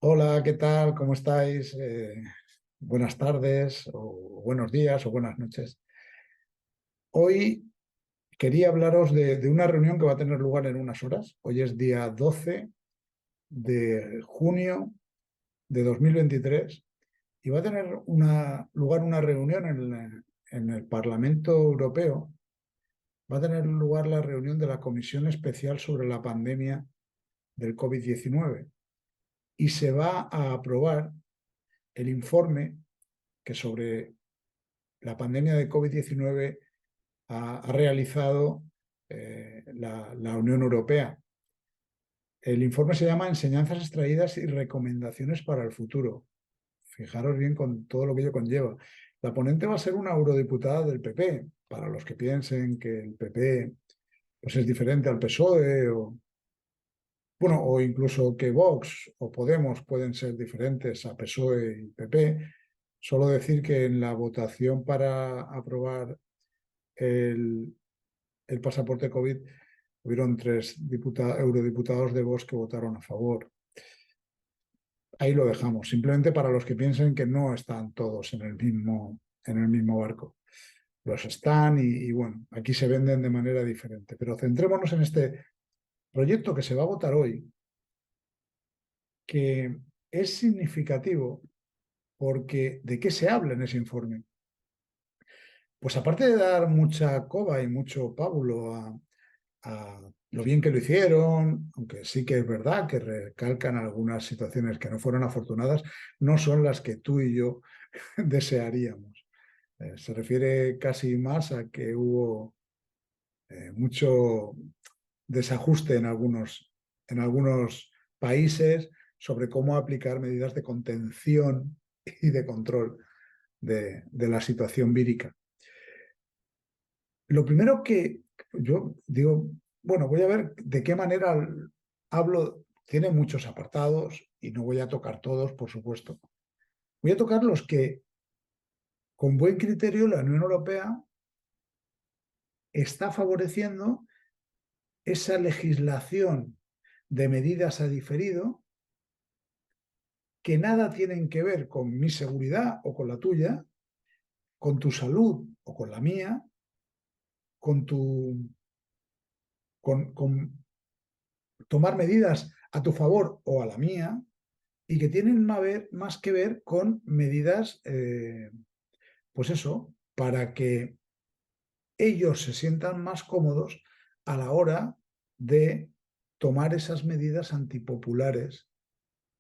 Hola, ¿qué tal? ¿Cómo estáis? Buenas tardes, o buenos días, o buenas noches. Hoy quería hablaros de una reunión que va a tener lugar en unas horas. Hoy es día 12 de junio de 2023 y va a tener lugar una reunión en el Parlamento Europeo. Va a tener lugar la reunión de la Comisión Especial sobre la pandemia del COVID-19 y se va a aprobar el informe que sobre la pandemia de COVID-19 ha realizado la Unión Europea. El informe se llama Enseñanzas extraídas y recomendaciones para el futuro. Fijaros bien con todo lo que ello conlleva. La ponente va a ser una eurodiputada del PP, para los que piensen que el PP pues, es diferente al PSOE bueno, o incluso que Vox o Podemos pueden ser diferentes a PSOE y PP. Solo decir que en la votación para aprobar el, el pasaporte COVID, hubieron tres eurodiputados de Vox que votaron a favor. Ahí lo dejamos, simplemente para los que piensen que no están todos en el mismo barco. Los están y bueno, aquí se venden de manera diferente. Pero centrémonos en este proyecto que se va a votar hoy, que es significativo porque ¿de qué se habla en ese informe? Pues aparte de dar mucha coba y mucho pábulo a lo bien que lo hicieron, aunque sí que es verdad que recalcan algunas situaciones que no fueron afortunadas, no son las que tú y yo desearíamos. Se refiere casi más a que hubo mucho desajuste en algunos países sobre cómo aplicar medidas de contención y de control de la situación vírica. Lo primero que yo digo, bueno, voy a ver de qué manera hablo. Tiene muchos apartados y no voy a tocar todos, por supuesto. Voy a tocar los que, con buen criterio, la Unión Europea está favoreciendo esa legislación de medidas a diferido que nada tienen que ver con mi seguridad o con la tuya, con tu salud o con la mía, con con tomar medidas a tu favor o a la mía, y que tienen más que ver con medidas, pues eso, para que ellos se sientan más cómodos a la hora de tomar esas medidas antipopulares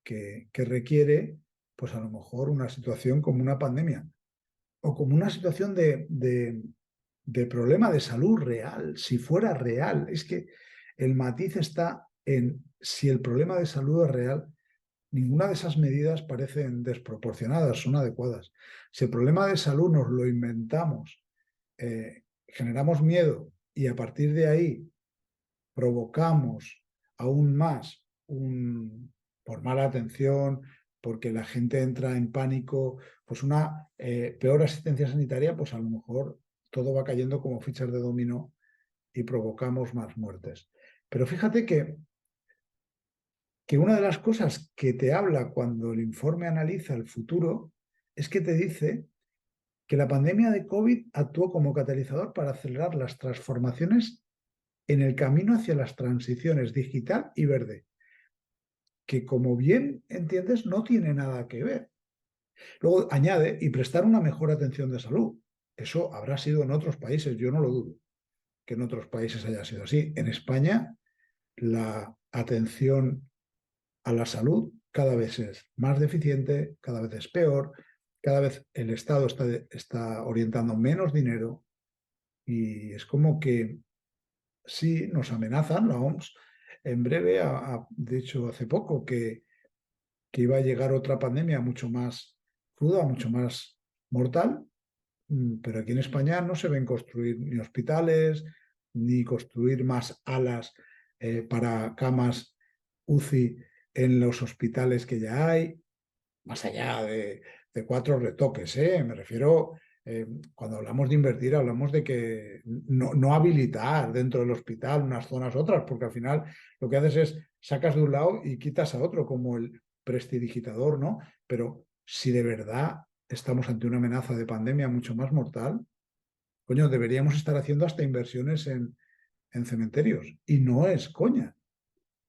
que requiere, pues a lo mejor una situación como una pandemia o como una situación de problema de salud real, si fuera real. Es que el matiz está en si el problema de salud es real. Ninguna de esas medidas parecen desproporcionadas, son adecuadas. Si el problema de salud nos lo inventamos, generamos miedo y a partir de ahí provocamos aún más por mala atención, porque la gente entra en pánico, pues una peor asistencia sanitaria, pues a lo mejor todo va cayendo como fichas de dominó y provocamos más muertes. Pero fíjate que una de las cosas que te habla cuando el informe analiza el futuro es que te dice que la pandemia de COVID actuó como catalizador para acelerar las transformaciones en el camino hacia las transiciones digital y verde, que como bien entiendes no tiene nada que ver. Luego añade, y prestar una mejor atención de salud. Eso habrá sido en otros países, yo no lo dudo, que en otros países haya sido así. En España, la atención a la salud cada vez es más deficiente, cada vez es peor, cada vez el Estado está orientando menos dinero y es como que sí nos amenazan, la OMS en breve ha dicho hace poco que iba a llegar otra pandemia mucho más cruda, mucho más mortal, pero aquí en España no se ven construir ni hospitales, ni construir más alas para camas UCI en los hospitales que ya hay, más allá de cuatro retoques, ¿eh? Me refiero, cuando hablamos de invertir, hablamos de que no habilitar dentro del hospital unas zonas otras, porque al final lo que haces es sacas de un lado y quitas a otro, como el prestidigitador, ¿no? Pero si de verdad estamos ante una amenaza de pandemia mucho más mortal, coño, deberíamos estar haciendo hasta inversiones en cementerios. Y no es coña.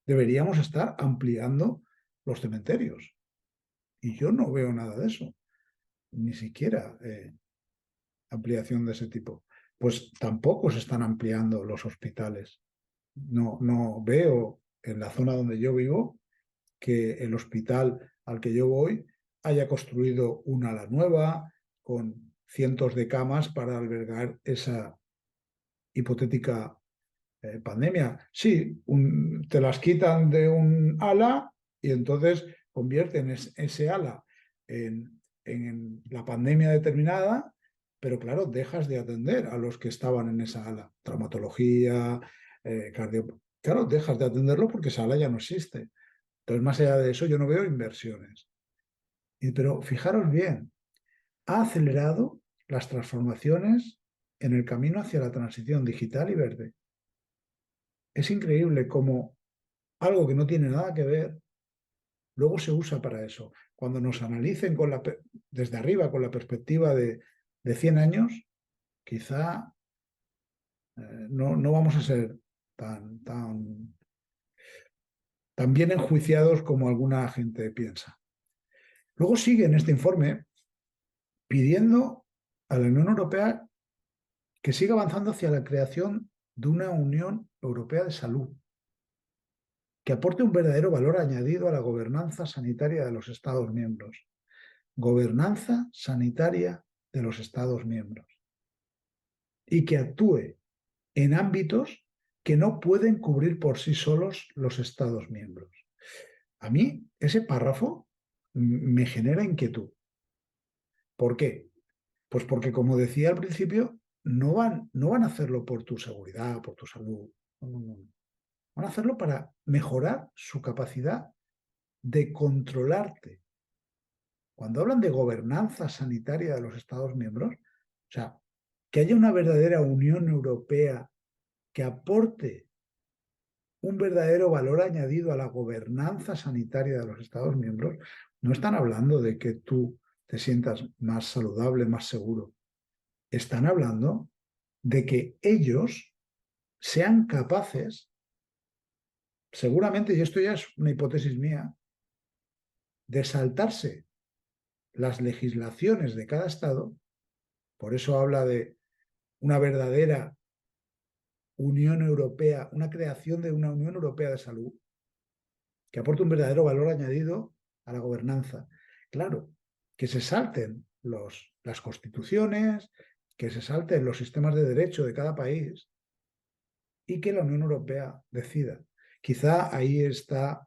Deberíamos estar ampliando los cementerios. Y yo no veo nada de eso. Ni siquiera ampliación de ese tipo. Pues tampoco se están ampliando los hospitales. No veo en la zona donde yo vivo que el hospital al que yo voy haya construido una ala nueva con cientos de camas para albergar esa hipotética pandemia. Sí, te las quitan de un ala y entonces convierten ese ala en la pandemia determinada, pero claro, dejas de atender a los que estaban en esa ala. Traumatología, cardio... Claro, dejas de atenderlo porque esa ala ya no existe. Entonces, más allá de eso, yo no veo inversiones. Pero fijaros bien, ha acelerado las transformaciones en el camino hacia la transición digital y verde. Es increíble cómo algo que no tiene nada que ver, luego se usa para eso. Cuando nos analicen desde arriba con la perspectiva de 100 años, quizá no vamos a ser tan bien enjuiciados como alguna gente piensa. Luego sigue en este informe pidiendo a la Unión Europea que siga avanzando hacia la creación de una Unión Europea de Salud, que aporte un verdadero valor añadido a la gobernanza sanitaria de los Estados miembros. Gobernanza sanitaria de los Estados miembros. Y que actúe en ámbitos que no pueden cubrir por sí solos los Estados miembros. A mí ese párrafo me genera inquietud. ¿Por qué? Pues porque, como decía al principio, no van a hacerlo por tu seguridad, por tu salud. No. Van a hacerlo para mejorar su capacidad de controlarte. Cuando hablan de gobernanza sanitaria de los Estados miembros, o sea, que haya una verdadera Unión Europea que aporte un verdadero valor añadido a la gobernanza sanitaria de los Estados miembros, no están hablando de que tú te sientas más saludable, más seguro. Están hablando de que ellos sean capaces, seguramente, y esto ya es una hipótesis mía, de saltarse las legislaciones de cada Estado. Por eso habla de una verdadera Unión Europea, una creación de una Unión Europea de Salud que aporte un verdadero valor añadido a la gobernanza. Claro, que se salten las constituciones, que se salten los sistemas de derecho de cada país y que la Unión Europea decida. Quizá ahí está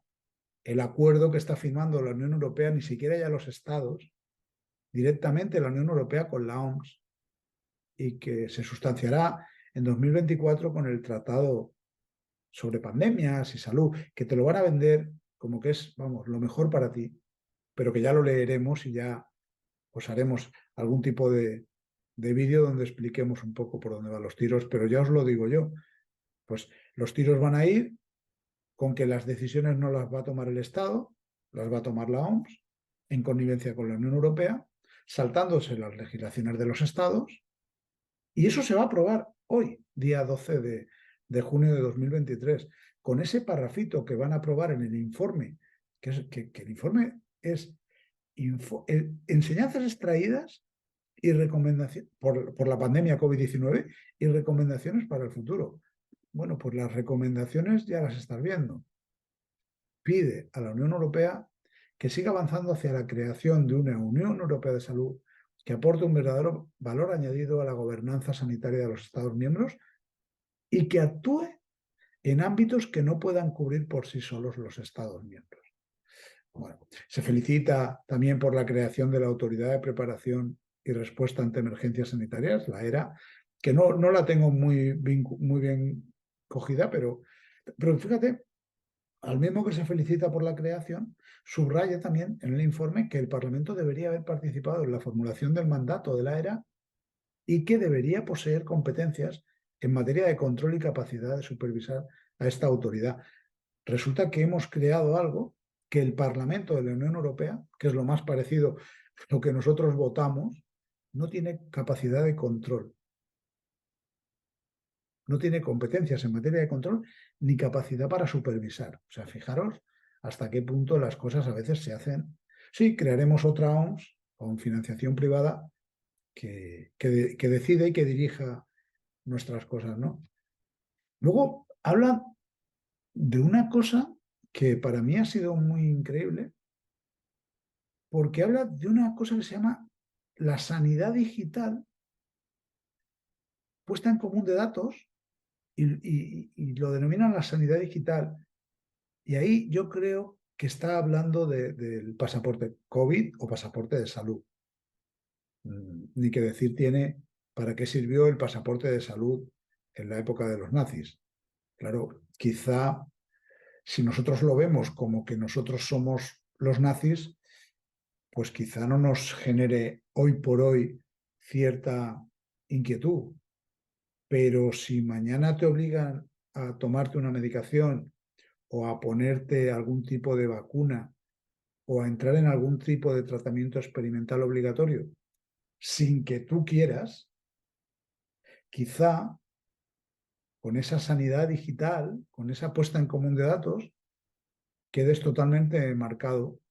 el acuerdo que está firmando la Unión Europea, ni siquiera ya los estados, directamente la Unión Europea con la OMS, y que se sustanciará en 2024 con el Tratado sobre Pandemias y Salud, que te lo van a vender como que es, vamos, lo mejor para ti, pero que ya lo leeremos y ya os haremos algún tipo de vídeo donde expliquemos un poco por dónde van los tiros, pero ya os lo digo yo, pues los tiros van a ir con que las decisiones no las va a tomar el Estado, las va a tomar la OMS, en connivencia con la Unión Europea, saltándose las legislaciones de los Estados, y eso se va a aprobar hoy, día 12 de junio de 2023, con ese parrafito que van a aprobar en el informe, que el informe es enseñanzas extraídas y recomendaciones por la pandemia COVID-19 y recomendaciones para el futuro. Bueno, pues las recomendaciones ya las estás viendo. Pide a la Unión Europea que siga avanzando hacia la creación de una Unión Europea de Salud que aporte un verdadero valor añadido a la gobernanza sanitaria de los Estados miembros y que actúe en ámbitos que no puedan cubrir por sí solos los Estados miembros. Bueno, se felicita también por la creación de la Autoridad de Preparación y Respuesta ante Emergencias Sanitarias, la ERA, que no la tengo muy bien cogida, pero fíjate, al mismo que se felicita por la creación, subraya también en el informe que el Parlamento debería haber participado en la formulación del mandato de la ERA y que debería poseer competencias en materia de control y capacidad de supervisar a esta autoridad. Resulta que hemos creado algo que el Parlamento de la Unión Europea, que es lo más parecido a lo que nosotros votamos, no tiene capacidad de control. No tiene competencias en materia de control ni capacidad para supervisar. O sea, fijaros hasta qué punto las cosas a veces se hacen. Sí, crearemos otra OMS con financiación privada que decide y que dirija nuestras cosas, ¿no? Luego habla de una cosa que para mí ha sido muy increíble, porque habla de una cosa que se llama la sanidad digital puesta en común de datos y lo denominan la sanidad digital. Y ahí yo creo que está hablando del pasaporte COVID o pasaporte de salud. Ni que decir tiene para qué sirvió el pasaporte de salud en la época de los nazis. Claro, quizá si nosotros lo vemos como que nosotros somos los nazis, pues quizá no nos genere hoy por hoy cierta inquietud. Pero si mañana te obligan a tomarte una medicación o a ponerte algún tipo de vacuna o a entrar en algún tipo de tratamiento experimental obligatorio sin que tú quieras, quizá con esa sanidad digital, con esa puesta en común de datos, quedes totalmente marcado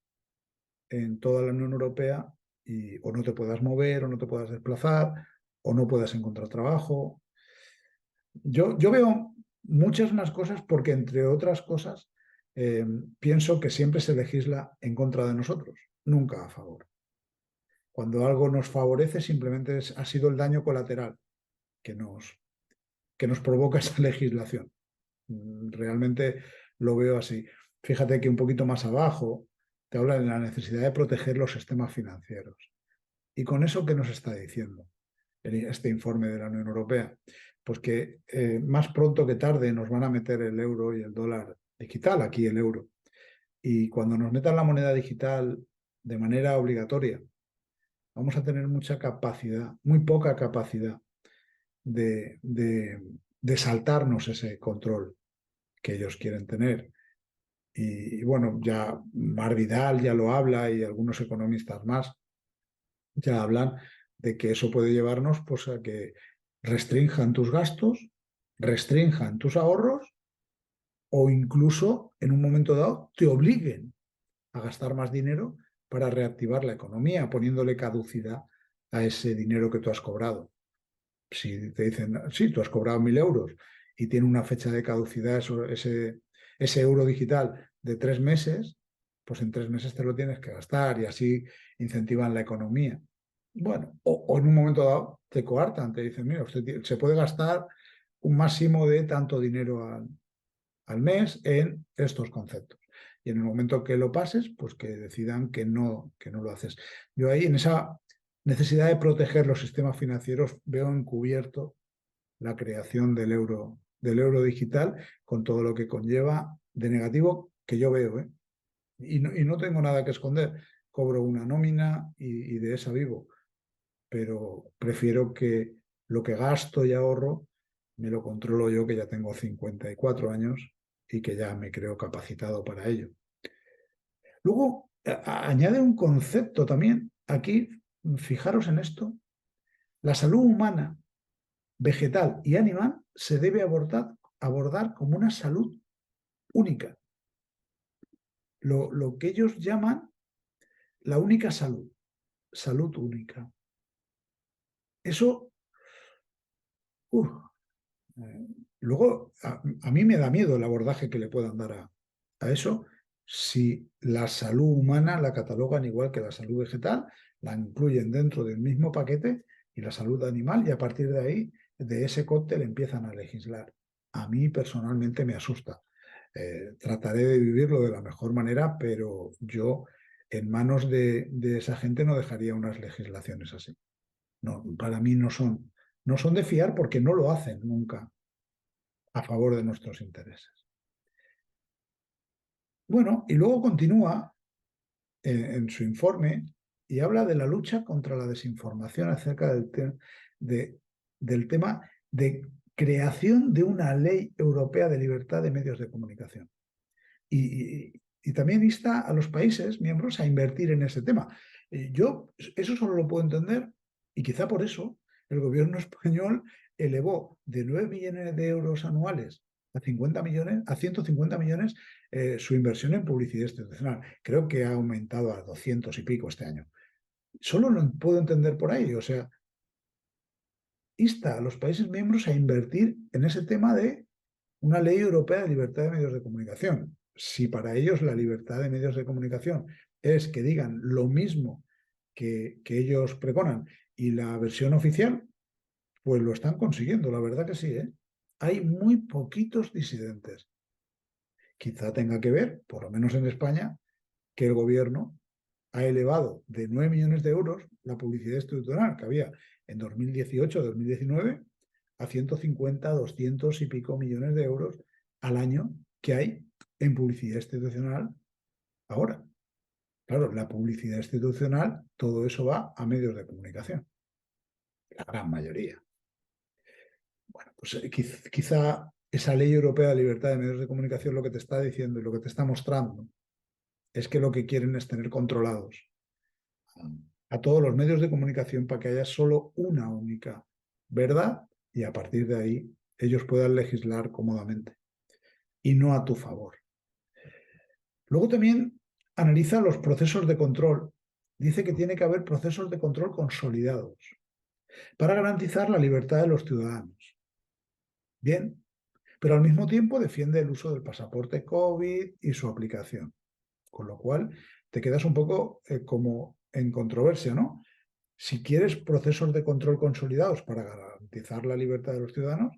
en toda la Unión Europea y o no te puedas mover o no te puedas desplazar o no puedas encontrar trabajo. Yo veo muchas más cosas porque, entre otras cosas, pienso que siempre se legisla en contra de nosotros, nunca a favor. Cuando algo nos favorece, simplemente ha sido el daño colateral que que nos provoca esa legislación. Realmente lo veo así. Fíjate que un poquito más abajo te habla de la necesidad de proteger los sistemas financieros. ¿Y con eso qué nos está diciendo este informe de la Unión Europea? Pues que más pronto que tarde nos van a meter el euro y el dólar digital, aquí el euro. Y cuando nos metan la moneda digital de manera obligatoria, vamos a tener mucha capacidad, muy poca capacidad de saltarnos ese control que ellos quieren tener. Y bueno, ya Mar Vidal ya lo habla y algunos economistas más ya hablan de que eso puede llevarnos pues, a que restrinjan tus gastos, restrinjan tus ahorros o incluso en un momento dado te obliguen a gastar más dinero para reactivar la economía, poniéndole caducidad a ese dinero que tú has cobrado. Si te dicen, sí, tú has cobrado 1.000 euros y tiene una fecha de caducidad ese euro digital de 3 meses, pues en 3 meses te lo tienes que gastar y así incentivan la economía. Bueno, o en un momento dado te coartan, te dicen, mira, usted se puede gastar un máximo de tanto dinero al mes en estos conceptos. Y en el momento que lo pases, pues que decidan que no lo haces. Yo ahí en esa necesidad de proteger los sistemas financieros veo encubierto la creación del euro digital con todo lo que conlleva de negativo que yo veo, ¿eh? Y no tengo nada que esconder. Cobro una nómina y de esa vivo, pero prefiero que lo que gasto y ahorro me lo controlo yo, que ya tengo 54 años y que ya me creo capacitado para ello. Luego, añade un concepto también. Aquí, fijaros en esto, la salud humana, vegetal y animal se debe abordar como una salud única. Lo que ellos llaman la única salud, salud única. Eso, uf, eh, luego a mí me da miedo el abordaje que le puedan dar a eso si la salud humana la catalogan igual que la salud vegetal, la incluyen dentro del mismo paquete y la salud animal y a partir de ahí, de ese cóctel empiezan a legislar. A mí personalmente me asusta. Trataré de vivirlo de la mejor manera, pero yo en manos de esa gente no dejaría unas legislaciones así. No, para mí no son de fiar porque no lo hacen nunca a favor de nuestros intereses. Bueno, y luego continúa en su informe y habla de la lucha contra la desinformación acerca del tema de creación de una ley europea de libertad de medios de comunicación. Y y también insta a los países miembros a invertir en ese tema. Yo eso solo lo puedo entender y quizá por eso el gobierno español elevó de 9 millones de euros anuales a 50 millones, a 150 millones su inversión en publicidad institucional. Creo que ha aumentado a 200 y pico este año. Solo lo puedo entender por ahí, o sea, insta a los países miembros a invertir en ese tema de una ley europea de libertad de medios de comunicación. Si para ellos la libertad de medios de comunicación es que digan lo mismo que ellos pregonan y la versión oficial, pues lo están consiguiendo, la verdad que sí, ¿eh? Hay muy poquitos disidentes. Quizá tenga que ver, por lo menos en España, que el gobierno ha elevado de 9 millones de euros la publicidad institucional que había en 2018-2019 a 150, 200 y pico millones de euros al año que hay en publicidad institucional ahora. Claro, la publicidad institucional, todo eso va a medios de comunicación, la gran mayoría. Bueno, pues quizá esa ley europea de libertad de medios de comunicación lo que te está diciendo y lo que te está mostrando es que lo que quieren es tener controlados a todos los medios de comunicación para que haya solo una única verdad y a partir de ahí ellos puedan legislar cómodamente y no a tu favor. Luego también analiza los procesos de control. Dice que tiene que haber procesos de control consolidados para garantizar la libertad de los ciudadanos. Bien, pero al mismo tiempo defiende el uso del pasaporte COVID y su aplicación. Con lo cual te quedas un poco como en controversia, ¿no? Si quieres procesos de control consolidados para garantizar la libertad de los ciudadanos,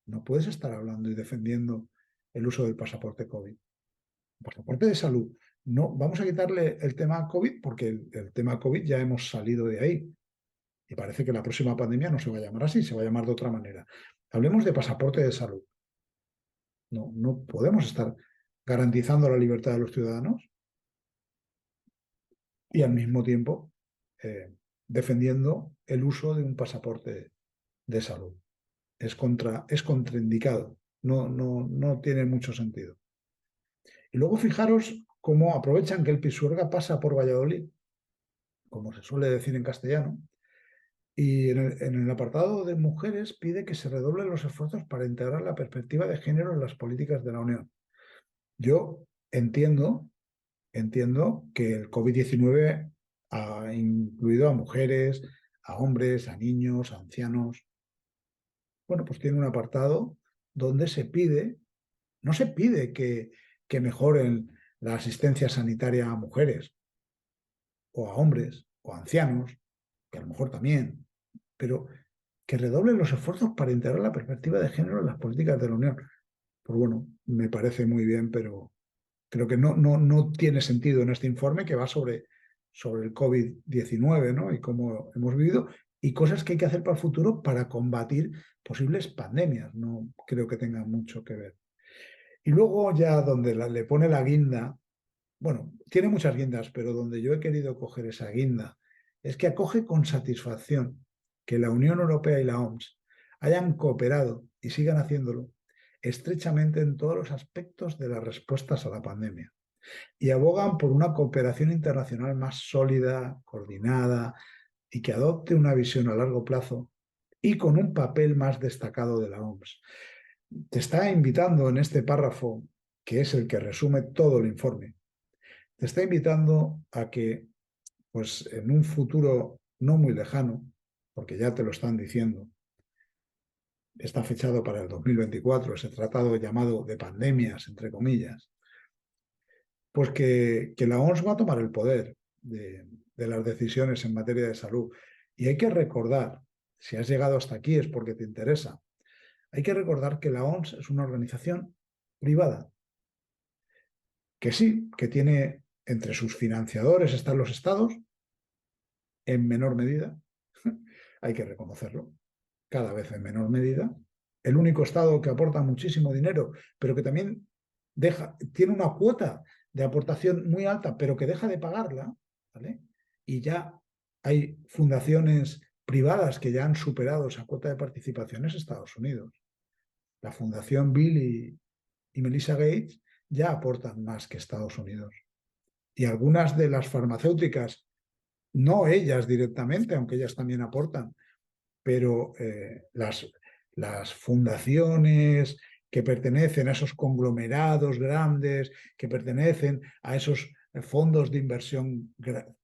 no puedes estar hablando y defendiendo el uso del pasaporte COVID. El pasaporte de salud. No, vamos a quitarle el tema COVID porque el tema COVID ya hemos salido de ahí. Y parece que la próxima pandemia no se va a llamar así, se va a llamar de otra manera. Hablemos de pasaporte de salud. No, no podemos estar garantizando la libertad de los ciudadanos y al mismo tiempo defendiendo el uso de un pasaporte de salud. Es contraindicado, no tiene mucho sentido. Y luego fijaros cómo aprovechan que el Pisuerga pasa por Valladolid, como se suele decir en castellano, y en el apartado de mujeres pide que se redoblen los esfuerzos para integrar la perspectiva de género en las políticas de la Unión. Yo entiendo que el COVID-19 ha incluido a mujeres, a hombres, a niños, a ancianos. Bueno, pues tiene un apartado donde se pide, no se pide que mejoren la asistencia sanitaria a mujeres o a hombres o a ancianos, que a lo mejor también, pero que redoblen los esfuerzos para integrar la perspectiva de género en las políticas de la Unión. Pues bueno, me parece muy bien, pero creo que no tiene sentido en este informe que va sobre el COVID-19, ¿no? Y cómo hemos vivido y cosas que hay que hacer para el futuro para combatir posibles pandemias. No creo que tenga mucho que ver. Y luego ya donde le pone la guinda, bueno, tiene muchas guindas, pero donde yo he querido coger esa guinda es que acoge con satisfacción que la Unión Europea y la OMS hayan cooperado y sigan haciéndolo estrechamente en todos los aspectos de las respuestas a la pandemia y abogan por una cooperación internacional más sólida, coordinada y que adopte una visión a largo plazo y con un papel más destacado de la OMS. Te está invitando en este párrafo, que es el que resume todo el informe, te está invitando a que, pues en un futuro no muy lejano, porque ya te lo están diciendo, está fechado para el 2024, ese tratado llamado de pandemias, entre comillas, pues que la OMS va a tomar el poder de las decisiones en materia de salud. Y hay que recordar, si has llegado hasta aquí es porque te interesa, hay que recordar que la OMS es una organización privada, que sí, que tiene entre sus financiadores están los estados, en menor medida, hay que reconocerlo, cada vez en menor medida. El único estado que aporta muchísimo dinero, pero que también tiene una cuota de aportación muy alta, pero que deja de pagarla, ¿vale? Y ya hay fundaciones privadas que ya han superado esa cuota de participación, es Estados Unidos. La Fundación Bill y Melinda Gates ya aportan más que Estados Unidos. Y algunas de las farmacéuticas, no ellas directamente, aunque ellas también aportan, pero las fundaciones que pertenecen a esos conglomerados grandes, que pertenecen a esos fondos de inversión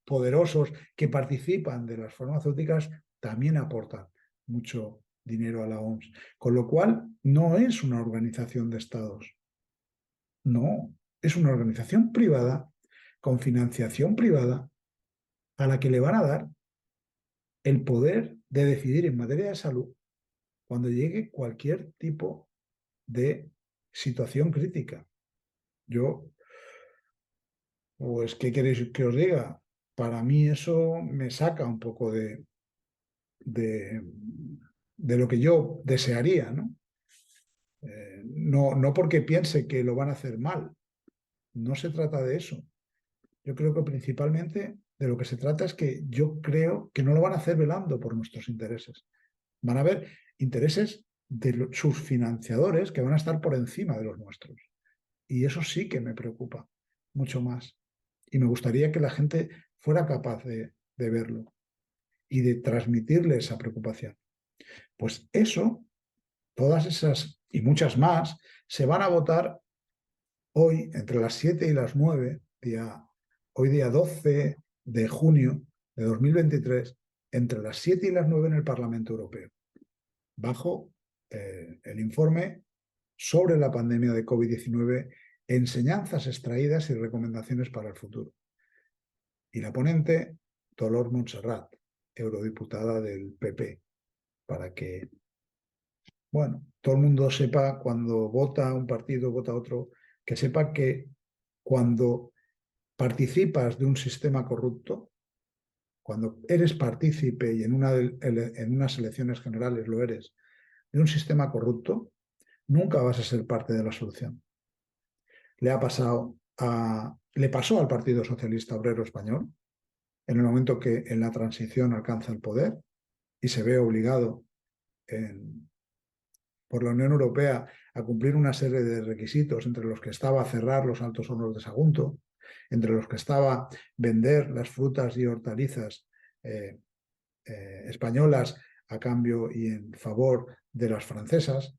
poderosos que participan de las farmacéuticas, también aportan mucho dinero a la OMS. Con lo cual, no es una organización de estados, no, es una organización privada con financiación privada a la que le van a dar el poder de decidir en materia de salud cuando llegue cualquier tipo de situación crítica. Yo, pues, ¿qué queréis que os diga? Para mí eso me saca un poco de, de lo que yo desearía, ¿no? No porque piense que lo van a hacer mal, no se trata de eso. Yo creo que principalmente de lo que se trata es que yo creo que no lo van a hacer velando por nuestros intereses. Van a haber intereses de sus financiadores que van a estar por encima de los nuestros. Y eso sí que me preocupa mucho más. Y me gustaría que la gente fuera capaz de verlo y de transmitirle esa preocupación. Pues eso, todas esas y muchas más, se van a votar hoy entre las 7 y las 9, hoy día 12 de junio de 2023, entre las 7 y las 9 en el Parlamento Europeo, bajo el informe sobre la pandemia de COVID-19, enseñanzas extraídas y recomendaciones para el futuro. Y la ponente, Dolors Montserrat, eurodiputada del PP, para que, bueno, todo el mundo sepa cuando vota un partido, vota otro, que sepa que cuando participas de un sistema corrupto, cuando eres partícipe y en unas elecciones generales lo eres, de un sistema corrupto, nunca vas a ser parte de la solución. Le pasó al Partido Socialista Obrero Español en el momento que en la transición alcanza el poder y se ve obligado por la Unión Europea a cumplir una serie de requisitos, entre los que estaba cerrar los altos hornos de Sagunto, entre los que estaba vender las frutas y hortalizas españolas a cambio y en favor de las francesas.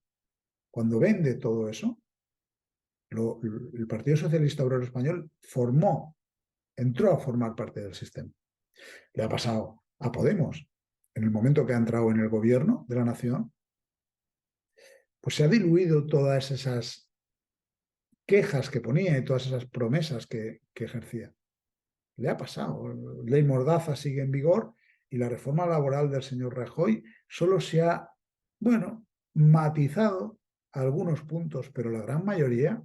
Cuando vende todo eso, el Partido Socialista Obrero Español entró a formar parte del sistema. Le ha pasado a Podemos. En el momento que ha entrado en el gobierno de la nación, pues se ha diluido todas esas quejas que ponía y todas esas promesas que ejercía. Le ha pasado. Ley Mordaza sigue en vigor y la reforma laboral del señor Rajoy solo se ha, bueno, matizado algunos puntos, pero la gran mayoría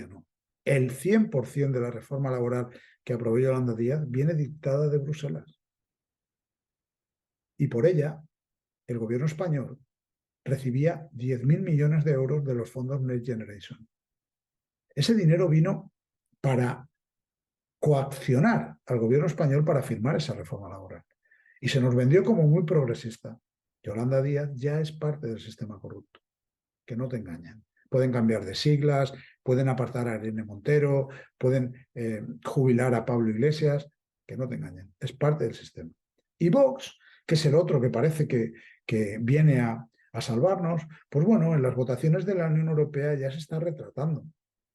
no. El 100% de la reforma laboral que aprobó Yolanda Díaz viene dictada de Bruselas. Y por ella, el gobierno español recibía 10.000 millones de euros de los fondos Next Generation. Ese dinero vino para coaccionar al gobierno español para firmar esa reforma laboral. Y se nos vendió como muy progresista. Yolanda Díaz ya es parte del sistema corrupto. Que no te engañan. Pueden cambiar de siglas, pueden apartar a Irene Montero, pueden jubilar a Pablo Iglesias, que no te engañen. Es parte del sistema. Y Vox, que es el otro que parece que viene a salvarnos, pues bueno, en las votaciones de la Unión Europea ya se está retratando.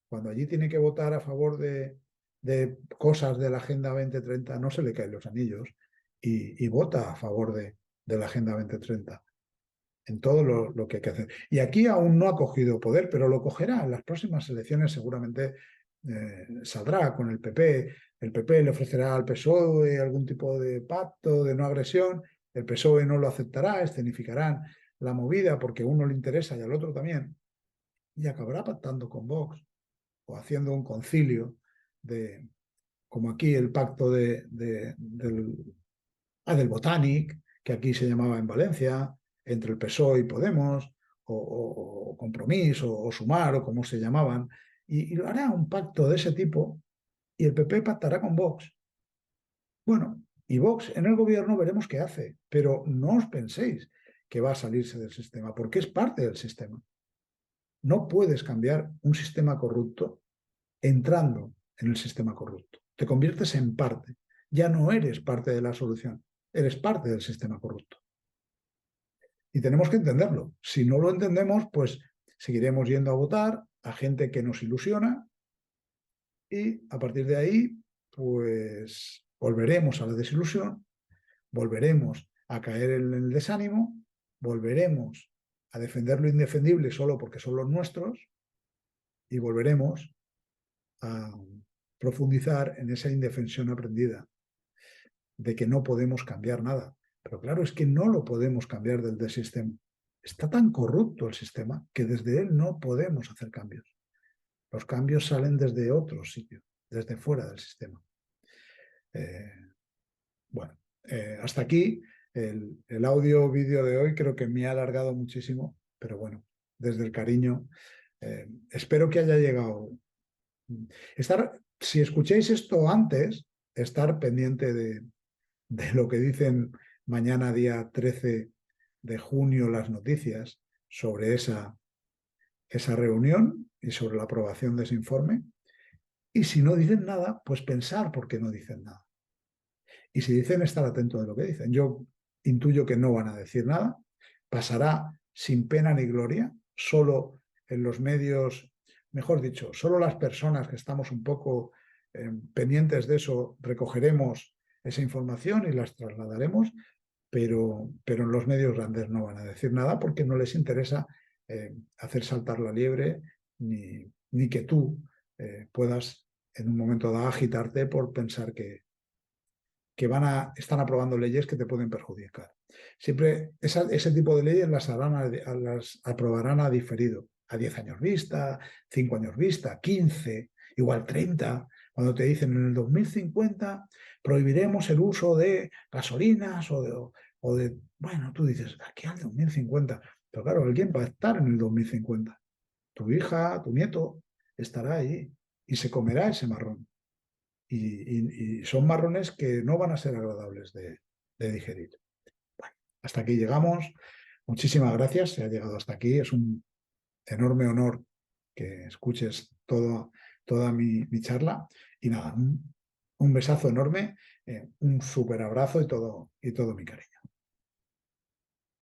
Cuando allí tiene que votar a favor de cosas de la Agenda 2030, no se le caen los anillos y vota a favor de la Agenda 2030 en todo lo que hay que hacer. Y aquí aún no ha cogido poder, pero lo cogerá. En las próximas elecciones seguramente saldrá con el PP. El PP le ofrecerá al PSOE algún tipo de pacto de no agresión. El PSOE no lo aceptará, escenificarán la movida porque a uno le interesa y al otro también. Y acabará pactando con Vox o haciendo un concilio como aquí el pacto del Botanic, que aquí se llamaba en Valencia, entre el PSOE y Podemos, o Compromís, o Sumar, o como se llamaban, y hará un pacto de ese tipo, y el PP pactará con Vox. Bueno, y Vox en el gobierno veremos qué hace, pero no os penséis que va a salirse del sistema, porque es parte del sistema. No puedes cambiar un sistema corrupto entrando en el sistema corrupto. Te conviertes en parte. Ya no eres parte de la solución, eres parte del sistema corrupto. Y tenemos que entenderlo. Si no lo entendemos, pues seguiremos yendo a votar a gente que nos ilusiona y a partir de ahí, pues volveremos a la desilusión, volveremos a caer en el desánimo, volveremos a defender lo indefendible solo porque son los nuestros y volveremos a profundizar en esa indefensión aprendida de que no podemos cambiar nada. Pero claro, es que no lo podemos cambiar del sistema. Está tan corrupto el sistema que desde él no podemos hacer cambios. Los cambios salen desde otro sitio, desde fuera del sistema. Bueno, hasta aquí el audio-vídeo de hoy. Creo que me ha alargado muchísimo, pero bueno, desde el cariño. Espero que haya llegado. Si escucháis esto antes, estar pendiente de lo que dicen mañana, día 13 de junio, las noticias sobre esa reunión y sobre la aprobación de ese informe. Y si no dicen nada, pues pensar por qué no dicen nada. Y si dicen, estar atento de lo que dicen. Yo intuyo que no van a decir nada. Pasará sin pena ni gloria, solo en los medios, mejor dicho, solo las personas que estamos un poco pendientes de eso recogeremos esa información y las trasladaremos, pero en los medios grandes no van a decir nada porque no les interesa hacer saltar la liebre ni que tú puedas en un momento dado agitarte por pensar que están aprobando leyes que te pueden perjudicar. Siempre ese tipo de leyes las aprobarán a diferido, a 10 años vista, 5 años vista, 15, igual 30. Cuando te dicen en el 2050 prohibiremos el uso de gasolinas o de bueno, tú dices, aquí al 2050. Pero claro, alguien va a estar en el 2050. Tu hija, tu nieto estará ahí y se comerá ese marrón. Y son marrones que no van a ser agradables de digerir. Bueno, hasta aquí llegamos. Muchísimas gracias. Se ha llegado hasta aquí. Es un enorme honor que escuches toda mi charla. Y nada, un besazo enorme, un súper abrazo y todo mi cariño.